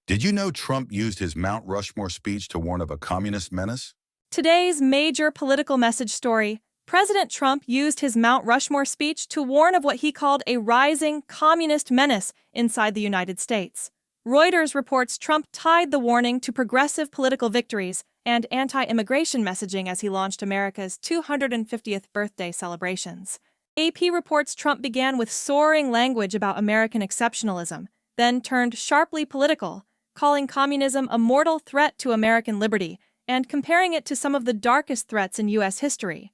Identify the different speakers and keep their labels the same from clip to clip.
Speaker 1: Did you know Trump used his Mount Rushmore speech to warn of a communist menace?
Speaker 2: Today's major political message story: President Trump used his Mount Rushmore speech to warn of what he called a rising communist menace inside the United States. Reuters reports Trump tied the warning to progressive political victories and anti-immigration messaging as he launched America's 250th birthday celebrations. AP reports Trump began with soaring language about American exceptionalism, then turned sharply political, calling communism a mortal threat to American liberty and comparing it to some of the darkest threats in U.S. history.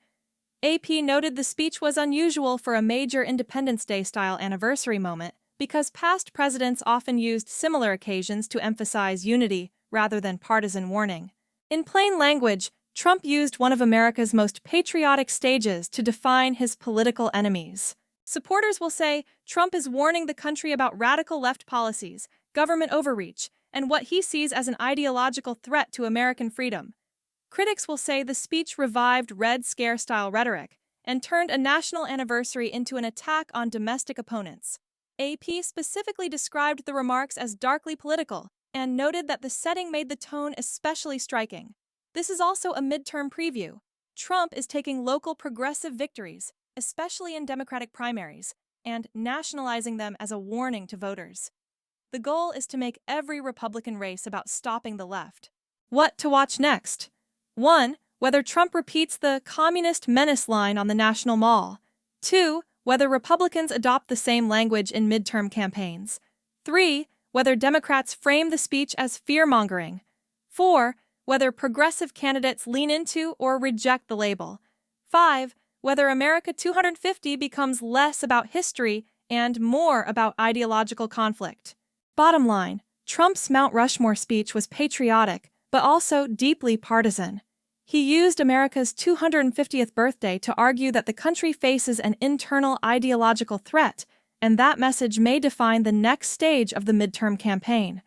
Speaker 2: AP noted the speech was unusual for a major Independence Day-style anniversary moment because past presidents often used similar occasions to emphasize unity rather than partisan warning. In plain language, Trump used one of America's most patriotic stages to define his political enemies. Supporters will say Trump is warning the country about radical left policies, government overreach, and what he sees as an ideological threat to American freedom. Critics will say the speech revived Red Scare-style rhetoric and turned a national anniversary into an attack on domestic opponents. AP specifically described the remarks as darkly political and noted that the setting made the tone especially striking. This is also a midterm preview. Trump is taking local progressive victories, especially in Democratic primaries, and nationalizing them as a warning to voters. The goal is to make every Republican race about stopping the left. What to watch next? 1. Whether Trump repeats the communist menace line on the National Mall. 2. Whether Republicans adopt the same language in midterm campaigns. 3. Whether Democrats frame the speech as fear-mongering. 4. Whether progressive candidates lean into or reject the label. 5. Whether America 250 becomes less about history and more about ideological conflict. Bottom line, Trump's Mount Rushmore speech was patriotic, but also deeply partisan. He used America's 250th birthday to argue that the country faces an internal ideological threat, and that message may define the next stage of the midterm campaign.